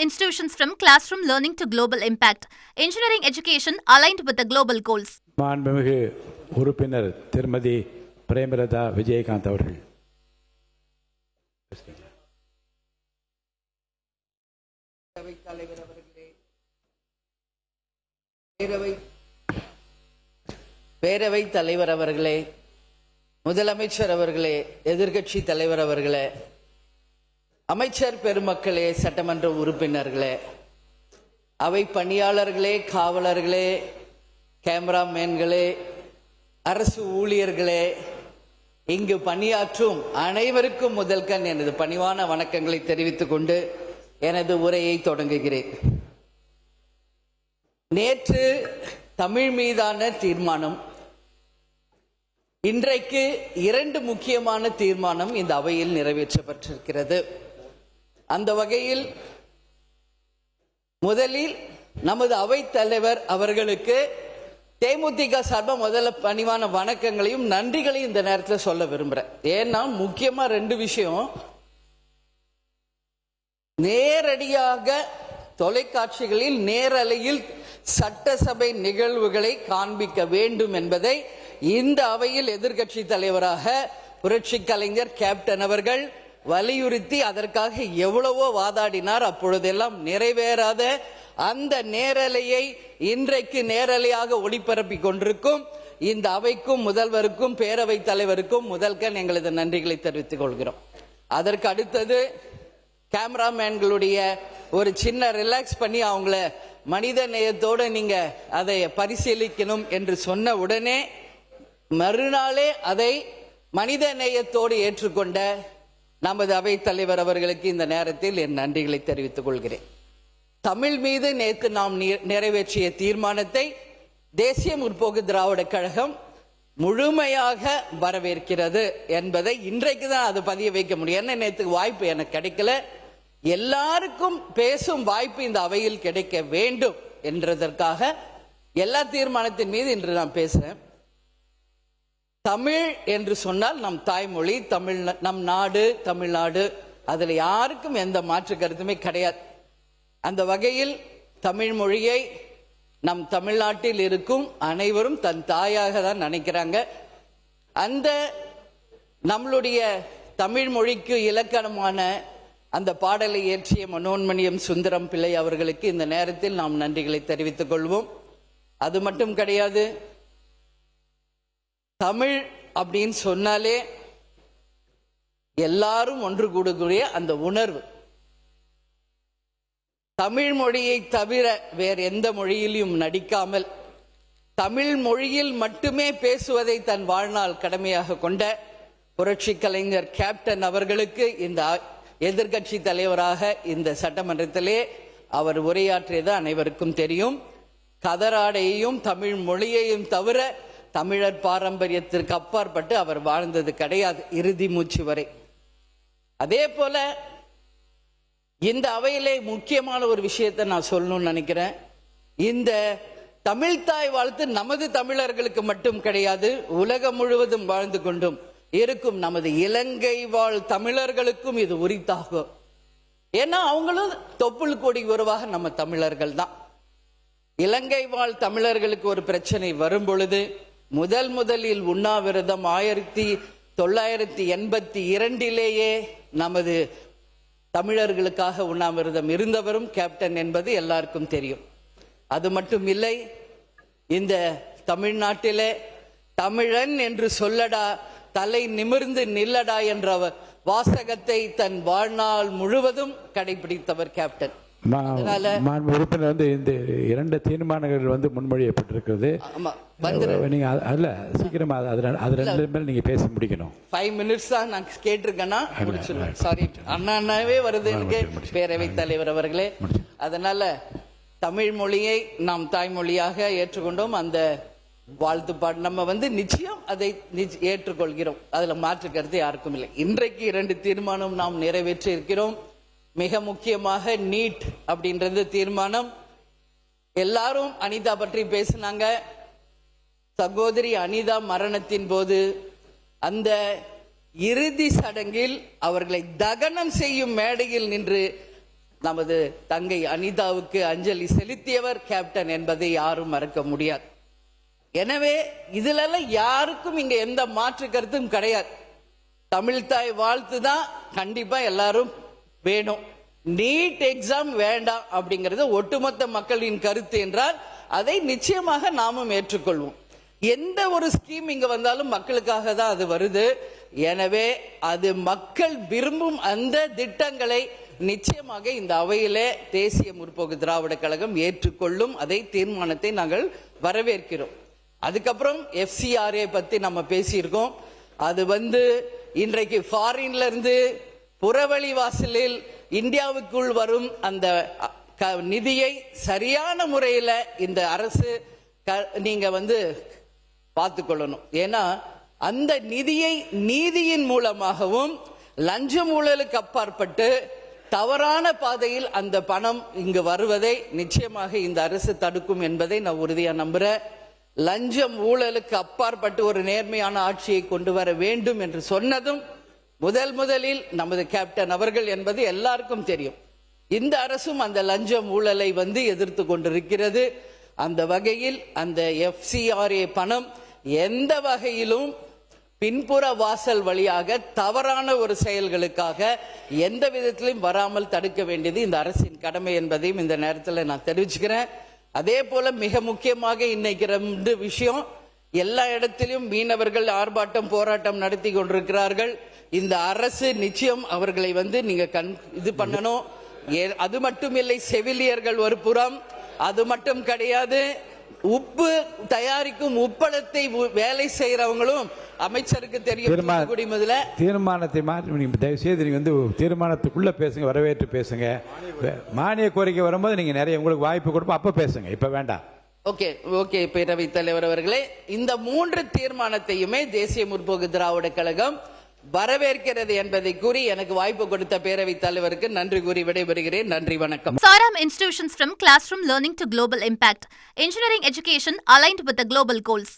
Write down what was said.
institutions from classroom learning to global impact. Engineering education aligned with the global goals. மாண்புமிகு உறுப்பினர் திருமதி பிரேமலதா விஜயகாந்த் அவர்கள். தலைவர் அவர்களே, பேரவைத் தலைவர் அவர்களே, முதலமைச்சர் அவர்களே, எதிர்க்கட்சி தலைவர் அவர்களே, அமைச்சர் பெருமக்களே, சட்டமன்ற உறுப்பினர்களே, அவை பணியாளர்களே, காவலர்களே, கேமராமேன்களே, அரசு ஊழியர்களே, இங்கு பணியாற்றும் அனைவருக்கும் முதல்கண் எனது பணிவான வணக்கங்களை தெரிவித்துக் கொண்டு எனது உரையை தொடங்குகிறேன். நேற்று தமிழ் மீதான தீர்மானம், இன்றைக்கு 2 முக்கியமான தீர்மானம் இந்த அவையில் நிறைவேற்றப்பட்டிருக்கிறது. அந்த வகையில் முதலில் நமது அவைத் தலைவர் அவர்களுக்கு தேமுதிக சார்பாக முதல்ல பணிவான வணக்கங்களையும் நன்றிகளையும் இந்த நேரத்தில் சொல்ல விரும்புகிறேன். ஏன்னா முக்கியமா 2 விஷயம். நேரடியாக தொலைக்காட்சிகளில் நேரலையில் சட்டசபை நிகழ்வுகளை காண்பிக்க வேண்டும் என்பதை இந்த அவையில் எதிர்க்கட்சி தலைவராக புரட்சி கலைஞர் கேப்டன் அவர்கள் வலியுறுத்தி அதற்காக எவ்வளவோ வாதாடினார். அப்பொழுதெல்லாம் நிறைவேறாத அந்த நேரலையை இன்றைக்கு நேரலையாக ஒளிபரப்பிக் கொண்டிருக்கும் இந்த அவைக்கும் முதல்வருக்கும் பேரவைத் தலைவருக்கும் முதல்கண் எங்களது நன்றிகளை தெரிவித்துக் கொள்கிறோம். அதற்கு அடுத்தது கேமராமேன்களுடைய ஒரு சின்ன ரிலாக்ஸ் பண்ணி அவங்கள மனித நேயத்தோடு நீங்க அதை பரிசீலிக்கணும் என்று சொன்ன உடனே மறுநாளே அதை மனித நேயத்தோடு ஏற்றுக்கொண்ட நமது அவைத் தலைவர் அவர்களுக்கு இந்த நேரத்தில் என் நன்றிகளை தெரிவித்துக் கொள்கிறேன். தமிழ் மீது நேற்று நாம் நிறைவேற்றிய தீர்மானத்தை தேசிய முற்போக்கு திராவிட கழகம் முழுமையாக வரவேற்கிறது என்பதை இன்றைக்கு தான் அது பதிய வைக்க முடியும். என்ன, நேற்று வாய்ப்பு எனக்கு கிடைக்கல. எல்லாருக்கும் பேசும் வாய்ப்பு இந்த அவையில் கிடைக்க வேண்டும் என்றதற்காக எல்லா தீர்மானத்தின் மீது இன்று நான் பேசுறேன். தமிழ் என்று சொன்னால் நம் தாய்மொழி, தமிழ், நம் நாடு தமிழ்நாடு, அதுல யாருக்கும் எந்த மாற்று கருத்துமே கிடையாது. அந்த வகையில் தமிழ் மொழியை நம் தமிழ்நாட்டில் இருக்கும் அனைவரும் தன் தாயாக தான் நினைக்கிறாங்க. அந்த நம்மளுடைய தமிழ் மொழிக்கு இலக்கணமான அந்த பாடலை இயற்றிய மனோன்மணியம் சுந்தரம் பிள்ளை அவர்களுக்கு இந்த நேரத்தில் நாம் நன்றிகளை தெரிவித்துக் கொள்வோம். அது மட்டும் கிடையாது, தமிழ் அப்படின்னு சொன்னாலே எல்லாரும் ஒன்று கூடக்கூடிய அந்த உணர்வு, தமிழ் மொழியை தவிர வேற எந்த மொழியிலும் நடிக்காமல் தமிழ் மொழியில் மட்டுமே பேசுவதை தன் வாழ்நாள் கடமையாக கொண்ட புரட்சி கலைஞர் கேப்டன் அவர்களுக்கு இந்த எதிர்கட்சி தலைவராக இந்த சட்டமன்றத்திலே அவர் உரையாற்றியது அனைவருக்கும் தெரியும். கதராடையையும் தமிழ் மொழியையும் தவிர தமிழர் பாரம்பரியத்திற்கு அப்பாற்பட்டு அவர் வாழ்ந்தது கிடையாது இறுதி மூச்சு வரை. அதே போல இந்த அவையிலே முக்கியமான ஒரு விஷயத்தை நான் சொல்லணும்னு நினைக்கிறேன். இந்த தமிழ்தாய் வாழ்த்து நமது தமிழர்களுக்கு மட்டும் கிடையாது, உலகம் முழுவதும் வாழ்ந்து கொண்டும் இருக்கும் நமது இலங்கை வாழ் தமிழர்களுக்கும் இது உரித்தாகும். ஏன்னா அவங்களும் தொப்புள் கொடி உறவாக நம்ம தமிழர்கள் தான். இலங்கை வாழ் தமிழர்களுக்கு ஒரு பிரச்சனை வரும் பொழுது முதலில் உண்ணாவிரதம் 1982 நமது தமிழர்களுக்காக உண்ணாவிரதம் இருந்தவரும் கேப்டன் என்பது எல்லாருக்கும் தெரியும். அது மட்டும் இல்லை, இந்த தமிழ்நாட்டிலே தமிழன் என்று சொல்லடா, தலை நிமிர்ந்து நில்லடா என்ற வாசகத்தை தன் வாழ்நாள் முழுவதும் கடைபிடித்தவர் கேப்டன். உறுப்பினர் இந்த 2 தீர்மானங்கள் முன்மொழியப்பட்டிருக்கிறது. நீங்க அதுல சீக்கிரமா அது 2 மேல நீங்க பேசி முடிக்கணும். 5 மினிட்ஸ் தான் நான் கேட்டிருக்கேன்னா முடிச்சிருவேன். சாரி, அண்ணாவே வருது எனக்கு, பேரவைத் தலைவர் அவர்களே. அதனால தமிழ் மொழியை நாம் தாய்மொழியாக ஏற்றுக்கொண்டோம். அந்த வாழ்த்து பாடு நம்ம நிச்சயம் அதை ஏற்றுக்கொள்கிறோம். அதுல மாற்று கருத்து யாருக்கும் இல்லை. இன்றைக்கு 2 தீர்மானம் நாம் நிறைவேற்றி இருக்கிறோம். மிக முக்கியமாக நீட் அப்படின்றது தீர்மானம். எல்லாரும் அனிதா பற்றி பேசினாங்க. சகோதரி அனிதா மரணத்தின் போது அந்த இறுதி சடங்கில் அவர்களை தகனம் செய்யும் மேடையில் நின்று நமது தங்கை அனிதாவுக்கு அஞ்சலி செலுத்தியவர் கேப்டன் என்பதை யாரும் மறக்க முடியாது. எனவே இதுலெல்லாம் யாருக்கும் இங்க எந்த மாற்று கருத்தும் கிடையாது. தமிழ்தாய் வாழ்த்து தான் கண்டிப்பா எல்லாரும் வேணும். நீட் எக்ஸாம் வேண்டாம் அப்படிங்கிறது ஒட்டுமொத்த மக்களின் கருத்து என்றால் அதை நிச்சயமாக நாமும் ஏற்றுக்கொள்வோம். எந்த ஒரு ஸ்கீம் இங்க வந்தாலும் மக்களுக்காக தான் அது வருது. எனவே அது மக்கள் விரும்பும் அந்த திட்டங்களை நிச்சயமாக இந்த அவையிலே தேசிய முற்போக்கு திராவிட கழகம் ஏற்றுக்கொள்ளும். அதை தீர்மானத்தை நாங்கள் வரவேற்கிறோம். அதுக்கப்புறம் FCRA பத்தி நம்ம பேசியிருக்கோம். அது இன்றைக்கு ஃபாரின்ல இருந்து புறவழி வாசலில் இந்தியாவுக்குள் வரும் அந்த நிதியை சரியான முறையில் இந்த அரசு நீங்க பார்த்துக்கொள்ளணும். ஏன்னா அந்த நிதியை நீதியின் மூலமாகவும் லஞ்சம் ஊழலுக்கு அப்பாற்பட்டு தவறான பாதையில் அந்த பணம் இங்கு வருவதை நிச்சயமாக இந்த அரசு தடுக்கும் என்பதை நான் உறுதியா நம்புறேன். லஞ்சம் ஊழலுக்கு அப்பாற்பட்டு ஒரு நேர்மையான ஆட்சியை கொண்டு வர வேண்டும் என்று சொன்னதும் முதலில் நமது கேப்டன் அவர்கள் என்பது எல்லாருக்கும் தெரியும். இந்த அரசும் அந்த லஞ்சம் ஊழலை எதிர்த்து கொண்டிருக்கிறது. அந்த வகையில் அந்த FCRA பணம் எந்த வகையிலும் பின்புற வாசல் வழியாக தவறான ஒரு செயல்களுக்காக எந்த விதத்திலும் வராமல் தடுக்க வேண்டியது இந்த அரசின் கடமை என்பதையும் இந்த நேரத்தில் நான் தெரிவிச்சுக்கிறேன். அதே போல மிக முக்கியமாக இன்னைக்கு 2 விஷயம். எல்லா இடத்திலும் மீனவர்கள் ஆர்ப்பாட்டம் போராட்டம் நடத்தி கொண்டிருக்கிறார்கள். இந்த அரசு நிச்சயம் அவர்களை நீங்க இது பண்ணணும். அது மட்டும் இல்லை, செவிலியர்கள் ஒரு புறம், அது மட்டும் கிடையாது, உப்பு தயாரிக்கும் உப்பளத்தை வேலை செய்யறவங்களும் அமைச்சருக்கு தெரியும். தீர்மானத்தை மாற்றி தயவு செய்து நீங்க தீர்மானத்துக்குள்ள பேசுங்க, வரவேற்று பேசுங்க. மானிய கோரிக்கை வரும்போது நீங்க நிறைய உங்களுக்கு வாய்ப்பு கொடுப்போம், அப்ப பேசுங்க, இப்ப வேண்டாம். ஓகே பேரவைத் தலைவர் அவர்களே, இந்த 3 தீர்மானத்தையுமே தேசிய முற்போக்கு திராவிட கழகம் வரவேற்கிறது என்பதை கூறி எனக்கு வாய்ப்பு கொடுத்த பேரவைத் தலைவருக்கு நன்றி கூறி விடைபெறுகிறேன். நன்றி, வணக்கம். Saram institutions from classroom learning to global impact. Engineering education aligned with the global goals.